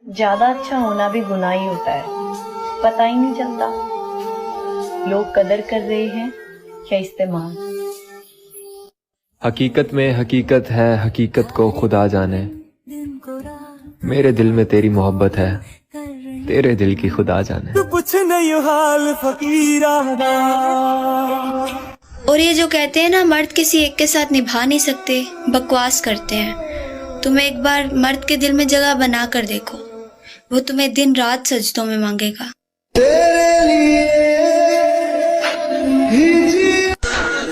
ज्यादा अच्छा होना भी गुनाह ही होता है, पता ही नहीं चलता लोग कदर कर रहे हैं या इस्तेमाल। हकीकत में हकीकत है, हकीकत को खुदा जाने। मेरे दिल में तेरी मोहब्बत है, तेरे दिल की खुदा जाने। कुछ नहीं हाल फकीरा। और ये जो कहते हैं ना मर्द किसी एक के साथ निभा नहीं सकते, बकवास करते हैं। तुम एक बार मर्द के दिल में जगह बना कर देखो, वो तुम्हें दिन रात सजदों में मांगेगा।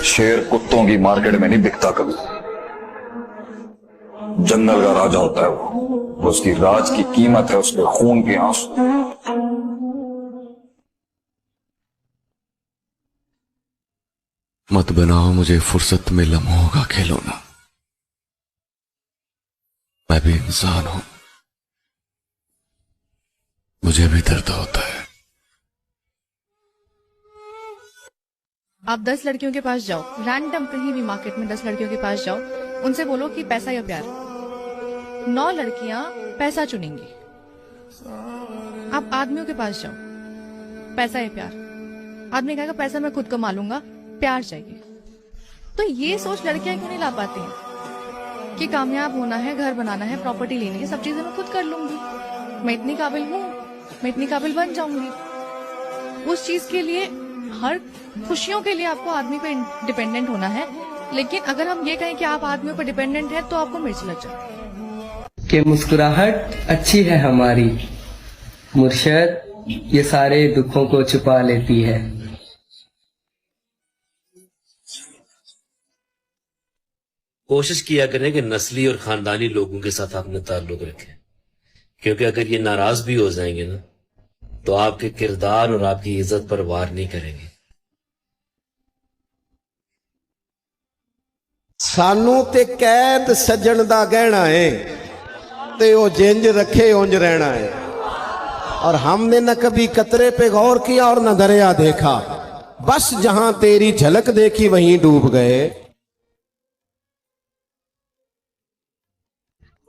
शेर कुत्तों की मार्केट में नहीं बिकता कभी। जंगल का राजा होता है वो, उसकी राज की कीमत है उसके खून के आंसू। मत बनाओ मुझे फुर्सत में लम्हों का खिलौना। मैं भी इंसान हूं, मुझे भी दर्द होता है। आप 10 लड़कियों के पास जाओ, रैंडम कहीं भी मार्केट में 10 लड़कियों के पास जाओ, उनसे बोलो कि पैसा या प्यार। 9 लड़कियां पैसा चुनेंगी। आप आदमियों के पास जाओ, पैसा या प्यार। आदमी कहेगा पैसा मैं खुद कमा लूंगा, प्यार चाहिए। तो ये सोच लड़कियां क्यों नहीं ला पाती हैं कि कामयाब होना है, घर बनाना है, प्रॉपर्टी लेनी है, सब चीजें मैं खुद कर लूंगी, मैं इतनी काबिल हूँ, मैं इतनी काबिल बन जाऊंगी। उस चीज के लिए, हर खुशियों के लिए आपको आदमी पे डिपेंडेंट होना है। लेकिन अगर हम ये कहें कि आप आदमियों पर डिपेंडेंट है तो आपको मिर्च लग जाए। कि मुस्कुराहट अच्छी है हमारी, मुर्शद ये सारे दुखों को छुपा लेती है। कोशिश किया करें कि नस्ली और खानदानी लोगों के साथ अपने ताल्लुक रखें, क्योंकि अगर ये नाराज भी हो जाएंगे ना तो आपके किरदार और आपकी इज्जत पर वार नहीं करेंगे। सानू ते कैद सजन दा गहना है, ते ओ जिंज रखे उंज रहना है। और हमने न कभी कतरे पे गौर किया और न दरिया देखा, बस जहां तेरी झलक देखी वहीं डूब गए।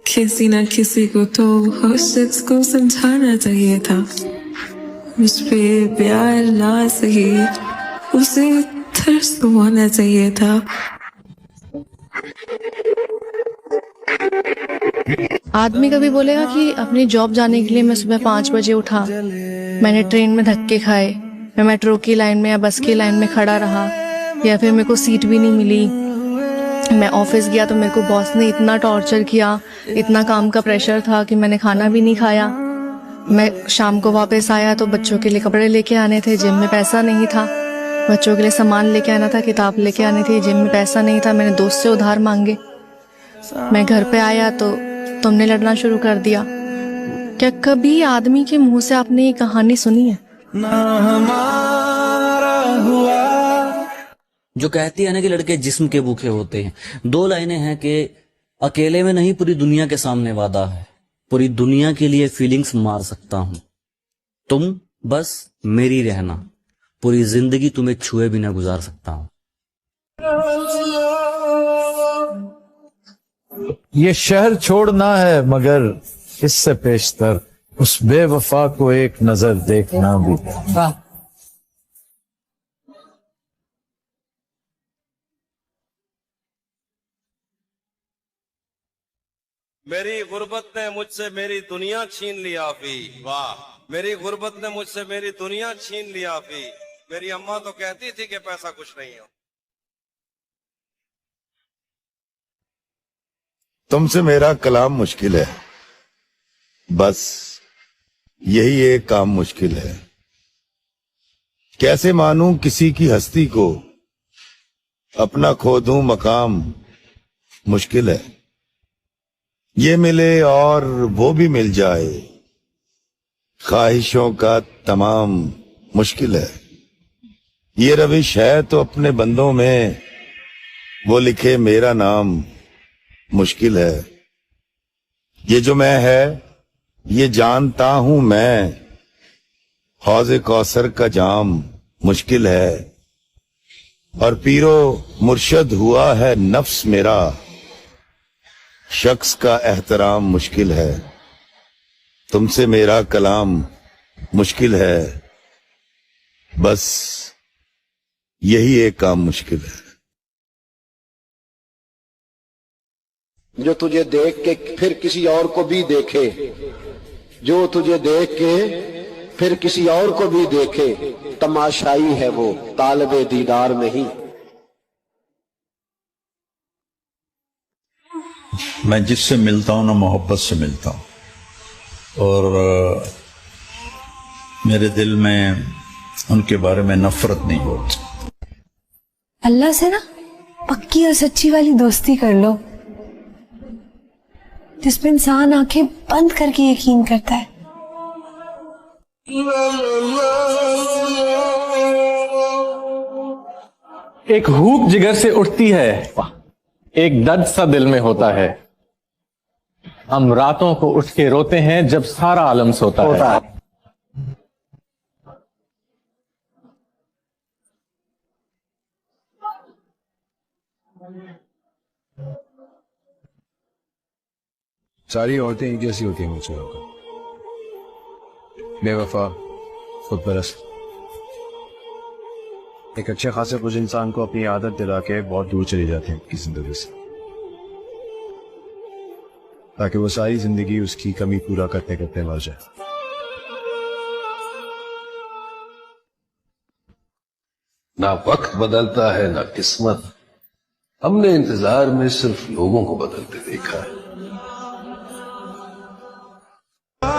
किसी न किसी को तो हर शख्स को समझाना चाहिए था, उस पे प्यार ना सही, उसे थर्स होना चाहिए था। आदमी कभी बोलेगा कि अपनी जॉब जाने के लिए मैं सुबह 5 बजे उठा, मैंने ट्रेन में धक्के खाए, मैं मेट्रो की लाइन में या बस की लाइन में खड़ा रहा, या फिर मेरे को सीट भी नहीं मिली, मैं ऑफिस गया तो मेरे को बॉस ने इतना टॉर्चर किया, इतना काम का प्रेशर था कि मैंने खाना भी नहीं खाया। मैं शाम को वापस आया तो बच्चों के लिए कपड़े लेके आने थे, जिम में पैसा नहीं था, बच्चों के लिए सामान लेके आना था, किताब लेके आनी थी, जिम में पैसा नहीं था, मैंने दोस्त से उधार मांगे। मैं घर पे आया तो तुमने लड़ना शुरू कर दिया। क्या कभी आदमी के मुंह से आपने ये कहानी सुनी है? जो कहती है ना कि लड़के जिस्म के भूखे होते हैं, 2 लाइनें हैं कि अकेले में नहीं पूरी दुनिया के सामने वादा है, पूरी दुनिया के लिए फीलिंग्स मार सकता हूं, तुम बस मेरी रहना, पूरी जिंदगी तुम्हें छुए बिना गुजार सकता हूं। ये शहर छोड़ना है मगर इससे पेशतर उस बेवफा को एक नजर देखना भी। मेरी गुर्बत ने मुझसे मेरी दुनिया छीन लिया फी। वाह, मेरी गुर्बत ने मुझसे मेरी दुनिया छीन लिया फी। मेरी अम्मा तो कहती थी कि पैसा कुछ नहीं है। तुमसे मेरा कलाम मुश्किल है, बस यही एक काम मुश्किल है। कैसे मानूं किसी की हस्ती को, अपना खो दूं मकाम मुश्किल है। ये मिले और वो भी मिल जाए, ख्वाहिशों का तमाम मुश्किल है। ये रविश है तो अपने बंदों में वो लिखे मेरा नाम मुश्किल है। ये जो मैं है ये जानता हूं मैं, हौज़े कौसर का जाम मुश्किल है। और पीरो मुर्शद हुआ है नफ्स मेरा, शख्स का एहतराम मुश्किल है। तुमसे मेरा कलाम मुश्किल है, बस यही एक काम मुश्किल है। जो तुझे देख के फिर किसी और को भी देखे, जो तुझे देख के फिर किसी और को भी देखे, तमाशाई है वो, तालिबे दीदार नहीं। मैं जिससे मिलता हूं ना मोहब्बत से मिलता हूं, और मेरे दिल में उनके बारे में नफरत नहीं होती। अल्लाह से ना पक्की और सच्ची वाली दोस्ती कर लो, जिसमें इंसान आंखें बंद करके यकीन करता है। एक हूक जिगर से उठती है, एक दर्द सा दिल में होता है। हम रातों को उठ के रोते हैं जब सारा आलम सोता है। सारी औरतें एक जैसी होती हैं मुझसे होकर, बेवफा, खुदपरस्त। एक अच्छे खासे कुछ इंसान को अपनी आदत दिला के बहुत दूर चली जाती हैं उसकी जिंदगी से, ताकि वो सारी जिंदगी उसकी कमी पूरा करते करते मर जाए। ना वक्त बदलता है ना किस्मत, हमने इंतजार में सिर्फ लोगों को बदलते देखा है।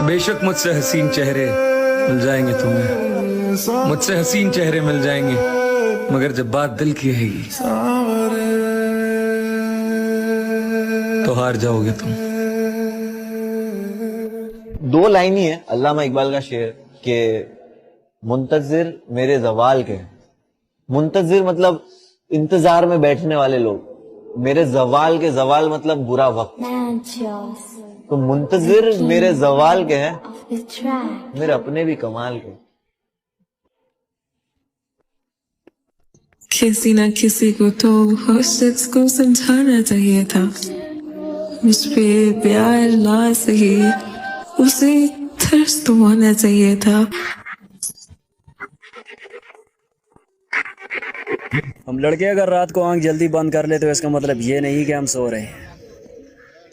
बेशक मुझसे हसीन चेहरे मिल जाएंगे तुम्हें, मुझसे हसीन चेहरे मिल जाएंगे, मगर जब बात दिल की रहेगी तो हार जाओगे तुम। दो लाइन ही है अल्लामा इकबाल का शेर के मुंतजिर मेरे जवाल के। मुंतजिर मतलब इंतजार में बैठने वाले लोग, मेरे जवाल के, जवाल मतलब बुरा वक्त। तो मुंतजिर मेरे जवाल के हैं, मेरे अपने भी कमाल के। किसी ना किसी को तो हर शख्स को समझाना चाहिए था, मुझ पे प्यार ना सही, उसे थर्स तो होना चाहिए था। हम लड़के अगर रात को आंख जल्दी बंद कर ले तो इसका मतलब ये नहीं कि हम सो रहे हैं,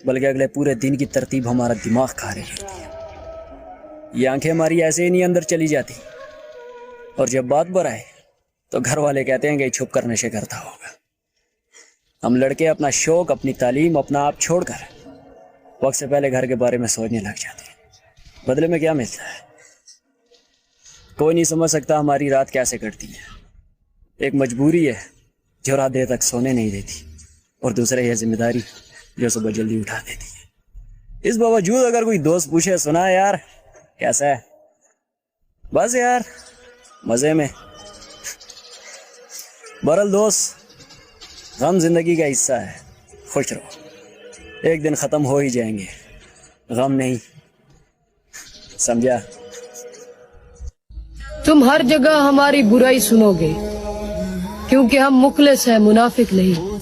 बल्कि अगले पूरे दिन की तरतीब हमारा दिमाग खा रही होती है। ये आंखें हमारी ऐसे ही नहीं अंदर चली जाती, और जब बात बढ़ाए तो घर वाले कहते हैं कि छुप कर नशे करता होगा। हम लड़के अपना शौक, अपनी तालीम, अपना आप छोड़कर वक्त से पहले घर के बारे में सोचने लग जाते हैं। बदले में क्या मिलता है? कोई नहीं समझ सकता हमारी रात कैसे कटती है। एक मजबूरी है जो रात देर तक सोने नहीं देती, और दूसरा यह जिम्मेदारी जो सुबह जल्दी उठा देती है। इस बावजूद अगर कोई दोस्त पूछे, सुना यार कैसा है, बस यार मजे में। बहरहाल दोस्त, गम जिंदगी का हिस्सा है, खुश रहो, एक दिन खत्म हो ही जाएंगे, गम नहीं, समझा? तुम हर जगह हमारी बुराई सुनोगे, क्योंकि हम मुखलिस हैं, मुनाफिक नहीं।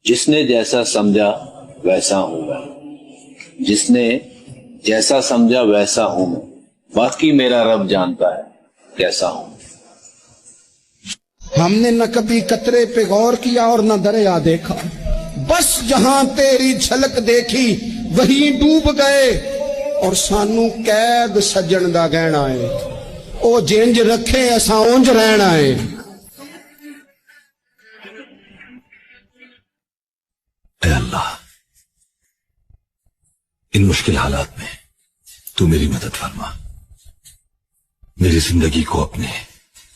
जिसने जैसा समझा वैसा हूं मैं, जिसने जैसा समझा वैसा हूं मैं, बाकी मेरा रब जानता है कैसा हूं। हमने न कभी कतरे पे गौर किया और न दरिया देखा, बस जहां तेरी झलक देखी वहीं डूब गए, और सानू कैद सजन दा गहना है, ओ जिंज रखे असा उंज रहना है। ऐ अल्लाह, इन मुश्किल हालात में तू मेरी मदद फरमा, मेरी जिंदगी को अपने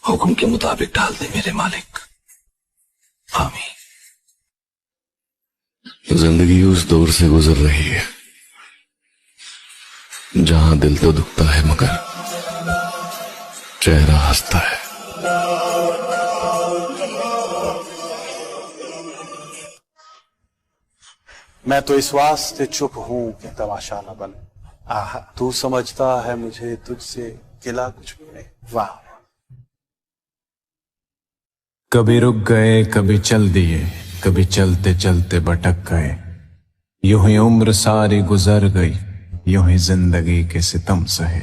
हुक्म के मुताबिक डाल दे मेरे मालिक, आमीन। जिंदगी उस दौर से गुजर रही है जहां दिल तो दुखता है मगर चेहरा हंसता है। मैं तो इस वास्ते चुप हूं कि तमाशा न बने, आहा तू समझता है मुझे तुझसे गिला कुछ नहीं। वाह। कभी रुक गए, कभी चल दिए, कभी चलते चलते भटक गए। यूं ही उम्र सारी गुजर गई, यूं ही जिंदगी के सितम सहे।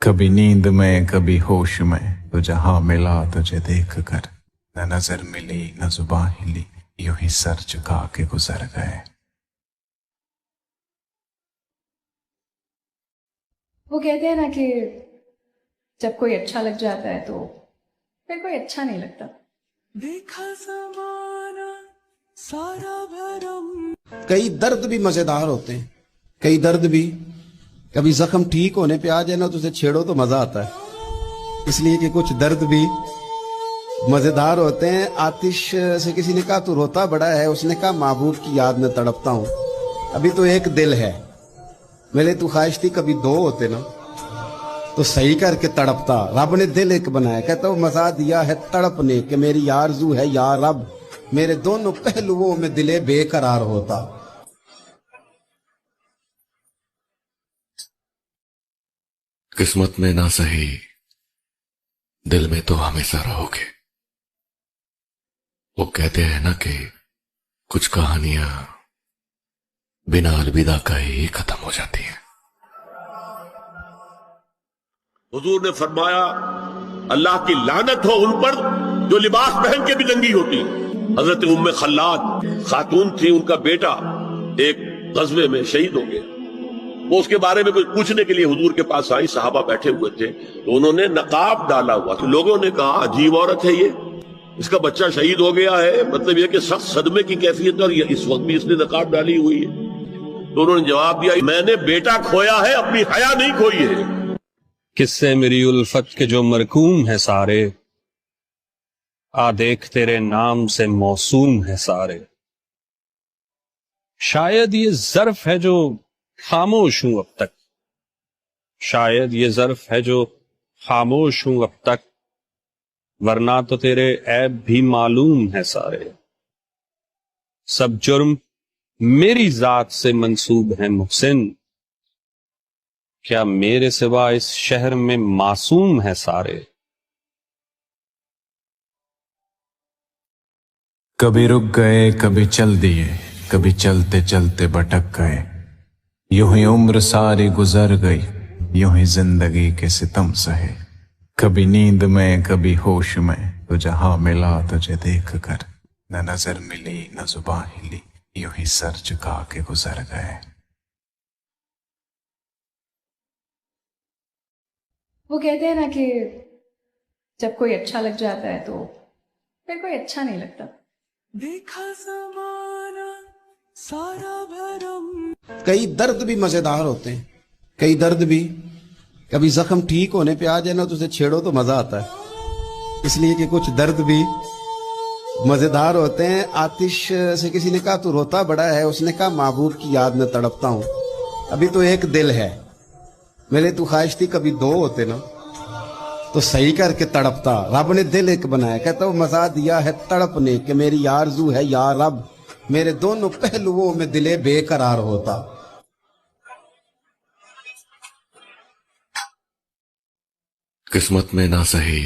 कभी नींद में कभी होश में, तो जहां मिला तुझे देख कर, न नजर मिली न जुबान हिली, यूं ही सर झुका के गुजर गए। वो कहते हैं ना कि जब कोई अच्छा लग जाता है तो फिर कोई अच्छा नहीं लगता। देखा ज़माना सारा भरम। कई दर्द भी मजेदार होते हैं, कई दर्द भी कभी जख्म ठीक होने पे आ जाए ना तो उसे छेड़ो तो मजा आता है। इसलिए कि कुछ दर्द भी मजेदार होते हैं। आतिश से किसी ने कहा तू रोता बड़ा है, उसने कहा महबूब की याद में तड़पता हूं। अभी तो एक दिल है, मेरे तू ख्वाहिश थी कभी दो होते ना तो सही करके तड़पता। रब ने दिल एक बनाया, कहता हूँ मजा दिया है तड़पने के, मेरी आरज़ू है या रब, मेरे दोनों पहलुओं में दिले बेकरार होता। किस्मत में ना सही, दिल में तो हमेशा रहोगे। वो कहते हैं ना कि कुछ कहानियां बिना अलविदा कहे ही खत्म हो जाती हैं। हुजूर ने फरमाया अल्लाह की लानत हो उन पर जो लिबास पहन के भी नंगी होती। हजरत उम्मे खल्लाद खातून थी, उनका बेटा एक गज़वे में शहीद हो गया। वो उसके बारे में कुछ पूछने के लिए हुजूर के पास आई, सहाबा बैठे हुए थे, तो उन्होंने नकाब डाला हुआ था। लोगों ने कहा अजीब औरत है ये, इसका बच्चा शहीद हो गया है, मतलब यह कि सख्त सदमे की कैफियत और इस वक्त भी इसने नकाब डाली हुई है। तो उन्होंने जवाब दिया मैंने बेटा खोया है, अपनी हया नहीं खोई है। किससे मेरी उल्फत के जो मरकूम है सारे, आ देख तेरे नाम से मौसूम है सारे। शायद ये ज़र्फ है जो खामोश हूं अब तक, शायद ये ज़र्फ है जो खामोश हूं अब तक, वरना तो तेरे ऐब भी मालूम है सारे। सब जुर्म मेरी जात से मंसूब है मुहसिन, क्या मेरे सिवा इस शहर में मासूम है सारे। कभी रुक गए कभी चल दिए, कभी चलते चलते भटक गए। यूं ही उम्र सारी गुजर गई, यूं ही जिंदगी के सितम सहे। कभी नींद में कभी होश में, तो जहां मिला तुझे देख कर, न नजर मिली न जुबान हिली, यूं ही सर झुका के गुजर गए। वो कहते हैं ना कि जब कोई अच्छा लग जाता है तो फिर कोई अच्छा नहीं लगता। देखा ज़माना सारा भरम। कई दर्द भी मजेदार होते हैं, कई दर्द भी कभी जख्म ठीक होने पे आ जाए ना तो उसे छेड़ो तो मजा आता है। इसलिए कि कुछ दर्द भी मजेदार होते हैं। आतिश से किसी ने कहा तू रोता बड़ा है, उसने कहा महबूब की याद में तड़पता हूं। अभी तो एक दिल है, मेरे तू ख्वाहिश थी कभी दो होते ना तो सही करके तड़पता। रब ने दिल एक बनाया, कहता हूँ मजा दिया है तड़पने के, मेरी आरज़ू है या रब, मेरे दोनों पहलुओं में दिले बेकरार होता। किस्मत में ना सही,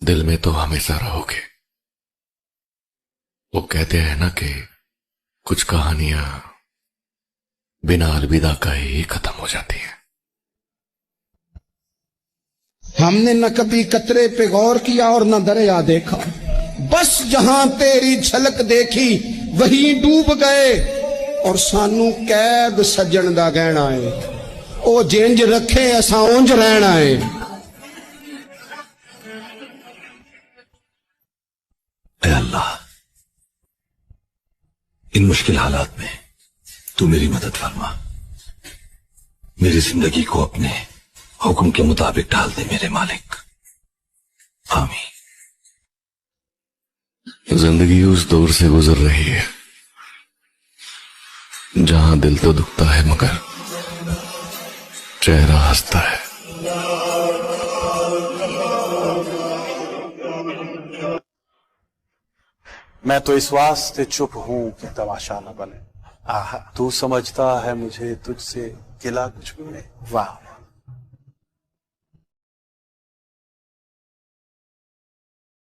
दिल में तो हमेशा रहोगे। वो कहते हैं ना कि कुछ कहानियां बिना अलविदा कहे ही खत्म हो जाती हैं। हमने न कभी कतरे पे गौर किया और न दरिया देखा, बस जहां तेरी झलक देखी वहीं डूब गए। और सानू कैद सजन दा गहना है, ओ जिंज रखे असा उंज रहना है। ऐ अल्लाह, इन मुश्किल हालात में तू मेरी मदद फरमा, मेरी जिंदगी को अपने हुक्म के मुताबिक डाल दे मेरे मालिक, आमीन। जिंदगी उस दौर से गुजर रही है जहां दिल तो दुखता है मगर चेहरा हंसता है। मैं तो इस वास्ते चुप हूं कि तमाशा न बने। आहा, तू समझता है मुझे तुझसे गिला कुछ भी नहीं। वाह।